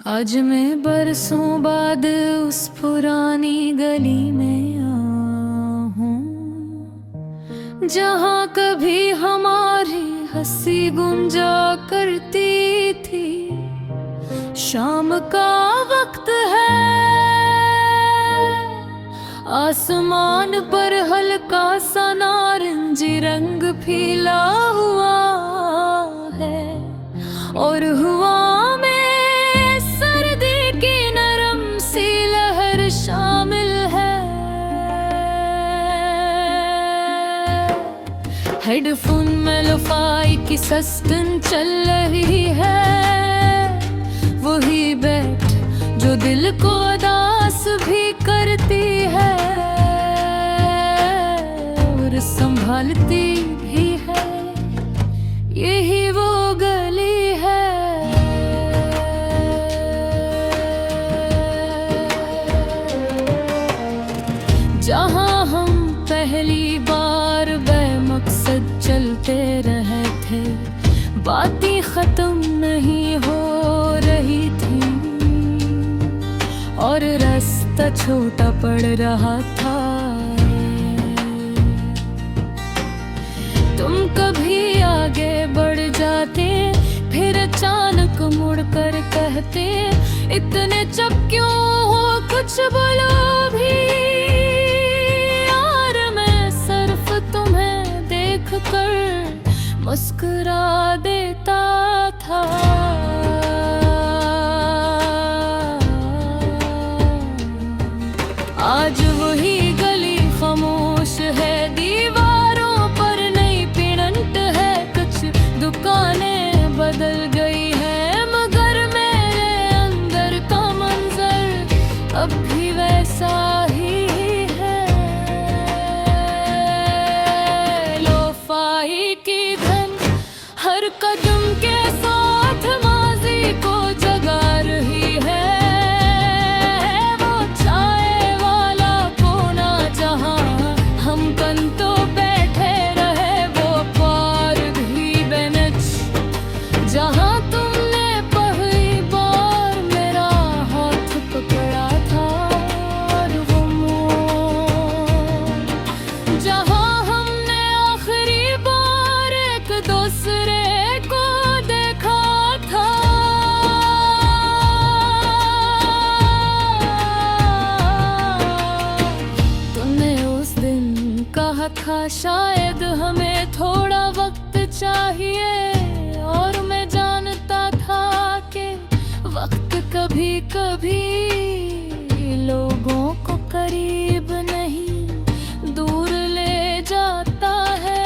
आज मैं बरसों बाद उस पुरानी गली में हूँ जहाँ कभी हमारी हंसी गुंजा करती थी। शाम का वक्त है, आसमान पर हल्का सा नारंगी रंग फीला हुआ है और हवा में सर्दी की नरम सी लहर शामिल है। हेडफोन में लोफाई की सस्तन चल रही है, वही बैठ जो दिल को उदास भी करती है और संभालती भी है। यही वो गली है जहाँ हम पहली बार बेमकसद चलते रहे थे। बातें खत्म नहीं हो रही थी और रास्ता छोटा पड़ रहा था। तुम कभी आगे बढ़ जाते, फिर अचानक मुड़ कर कहते, इतने चुप क्यों हो, कुछ बोलो भी। यार मैं सिर्फ तुम्हें देख कर मुस्कुरा देता था। आज वही गली खामोश है, दीवारों पर नई पेंट है, कुछ दुकानें बदल गई है, मगर मेरे अंदर का मंजर अब भी वैसा ही है। लोफाई की धन हर कदम के साथ माजी को जगा रही है। जहाँ तुमने पहली बार मेरा हाथ पकड़ा था और वो मोड़ जहाँ हमने आखिरी बार एक दूसरे को देखा था। तुमने उस दिन कहा था शायद हमें थोड़ा वक्त चाहिए, और मैं जानता था कि वक्त कभी कभी लोगों को करीब नहीं दूर ले जाता है।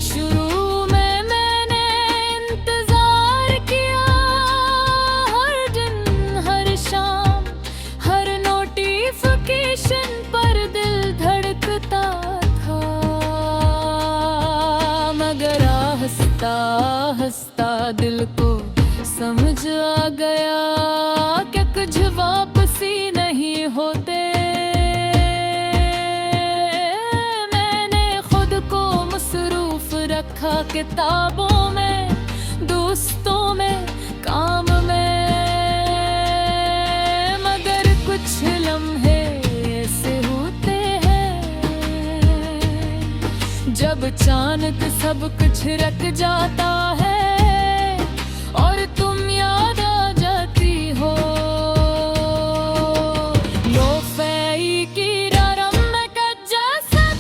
शुरू में मैंने इंतजार किया, हर दिन हर शाम हर नोटिफिकेशन पर दिल धड़कता था, मगर हंसता हंसता दिल को समझ आ गया कि कुछ वापसी नहीं होते। मैंने खुद को मसरूफ रखा किताबों में, दोस्तों में, काम में, मगर कुछ लम्हे ऐसे होते हैं जब अचानक सब कुछ रख जाता है और तुम याद आ जाती हो। लोफाई की नरम कज्जा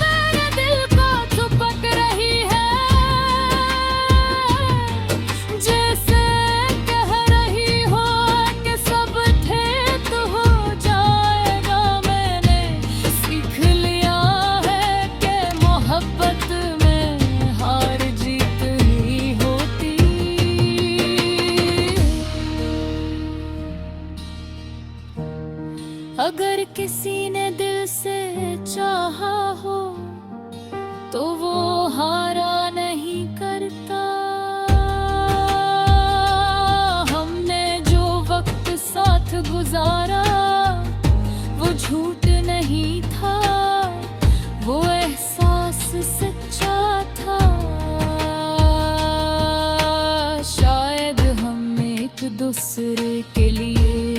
मेरे दिल को चिपक रही है, जैसे कह रही हो कि सब ठीक हो जाएगा। मैंने सीख लिया है कि मोहब्बत में हार जीत ही होती। अगर किसी ने दिल से चाहा हो तो वो हारा नहीं करता। हमने जो वक्त साथ गुजारा वो झूठ नहीं था, वो एहसास सच्चा था। शायद हम एक दूसरे के लिए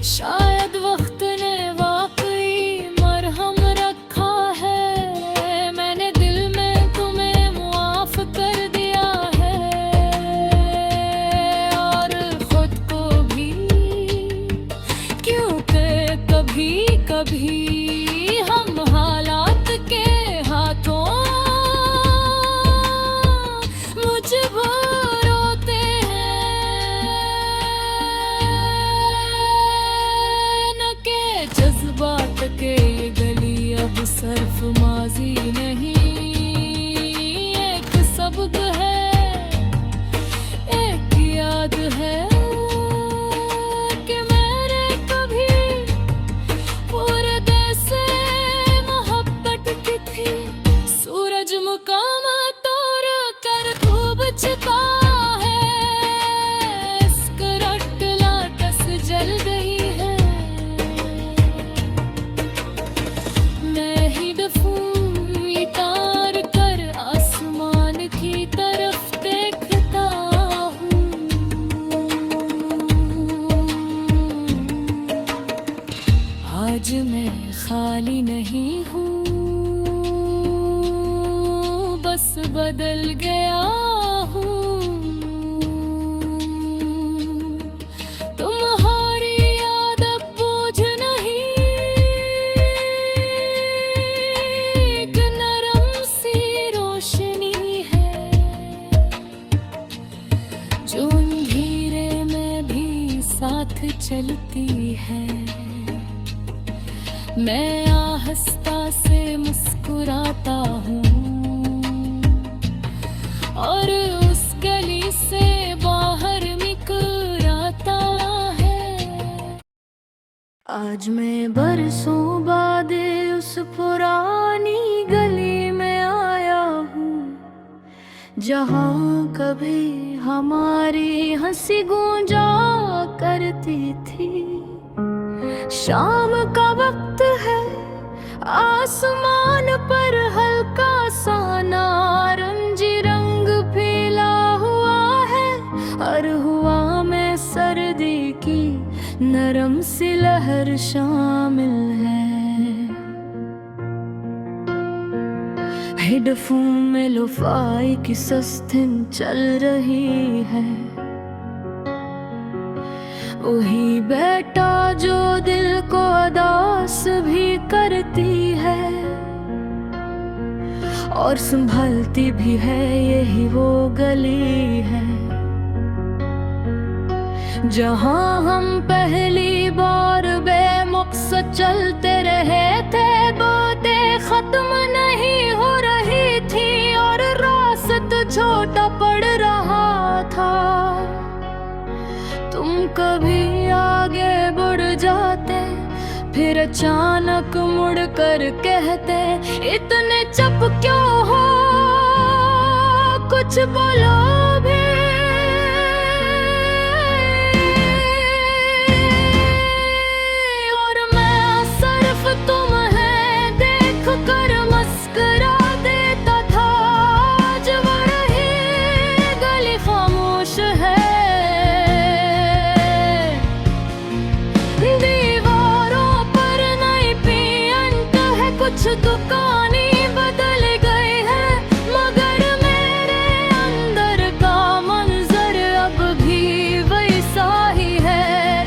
शायद वक्त ने वाकई मरहम रखा है, मैंने दिल में तुम्हें मुआफ कर दिया है, और खुद को भी, क्योंकि कभी कभी हम हालात के हाथों मुझ रोते जज्बात के ये गली अब सिर्फ माजी नहीं, एक सबक है, एक याद है कि मैंने कभी पूरे दिल से मोहब्बत की थी। सूरज मुकाम तोड़ कर खूब छिपा है, स्कर्ट लाटस जल गई है, तार कर आसमान की तरफ देखता हूँ। आज मैं खाली नहीं हूँ, बस बदल गया हूँ। तुम्हारी याद अब बोझ नहीं, जो अंधेरे में भी साथ चलती है। मैं आहिस्ता से मुस्कुराता हूँ और उस गली से बाहर मुस्कुराता है। आज मैं बरसों बाद उस पुरानी गली में आया हूँ, जहाँ कभी हमारी हंसी गूंजा करती थी। शाम का वक्त है, आसमान पर हल्का सा नारंगी रंग फैला हुआ है, हर हवा में सर्दी की नरम सी लहर शामिल है। हेडफोन में लोफाई की सस्तिन चल रही है, वही बेटा जो दिल को उदास भी करती है, और संभलती भी है, यही वो गली है जहाँ हम पहली बार बेमकसद चलते रहे थे। बातें खत्म नहीं हो रही थी और रास्ता छोटा पड़ रहा था। तुम कभी आगे बढ़ जाते, फिर अचानक मुड़ कर कहते, इतने चुप क्यों हो, कुछ बोलो भी। और मैं सिर्फ तुम्हें देख कर मुस्कुरा देता था। आज वही गली खामोश है, कुछ दुकानें बदल गए हैं, मगर मेरे अंदर का मंजर अब भी वैसा ही है।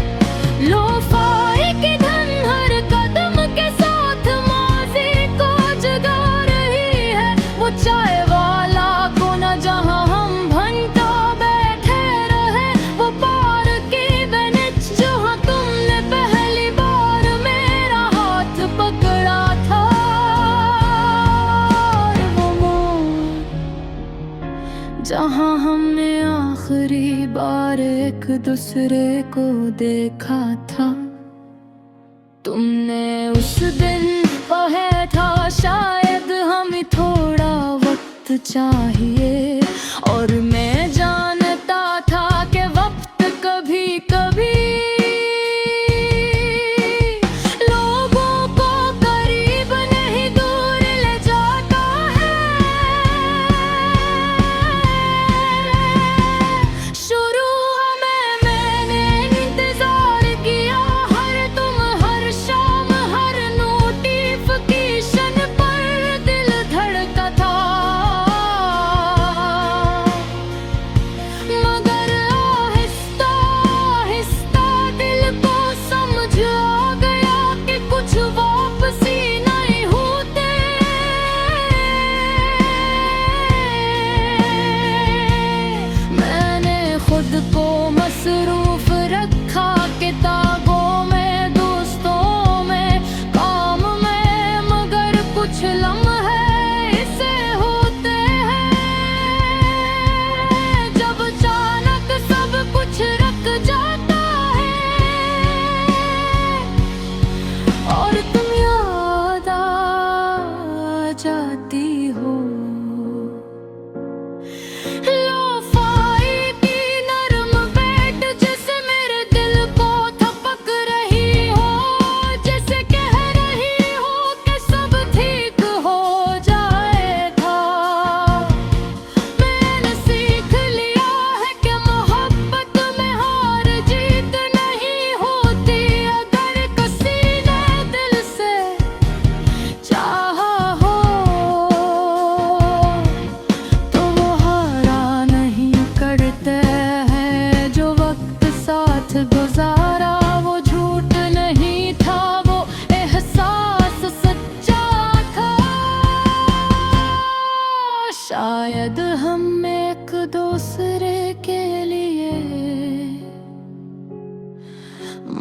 लोफाई की धन हर कदम के साथ माजी को जगा रही है। वो चाय वाला कोना जहाँ हम घंटा बैठे रहे, वो पार की बेंच जहाँ तुमने पहली बार मेरा हाथ पकड़ा था। जहाँ हमने आखिरी बार एक दूसरे को देखा था, तुमने उस दिन कहा था शायद हमें थोड़ा वक्त चाहिए, और मैं जानता था कि वक्त कभी कभी हर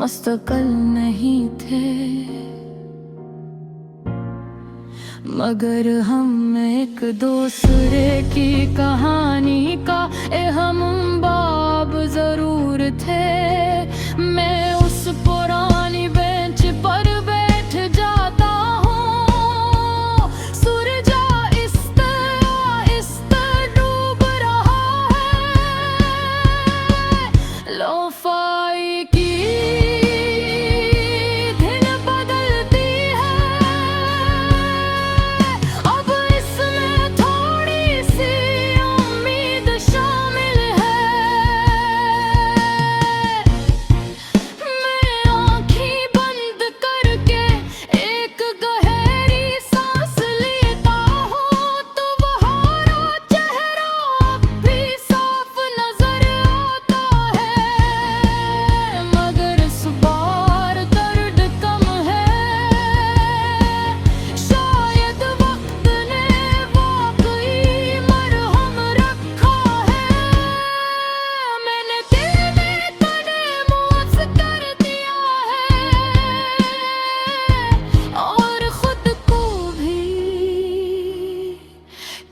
मुस्तकिल नहीं थे, मगर हम एक दूसरे की कहानी का हम बाब जरूर थे। मैं उस पुरानी बेंच पर बैठ जाता हूँ, सूरज आहिस्ता डूब रहा है। लोफाई की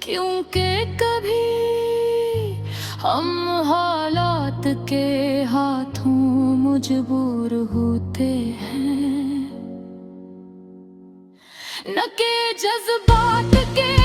क्योंकि कभी हम हालात के हाथों मजबूर होते हैं, न के जज्बात के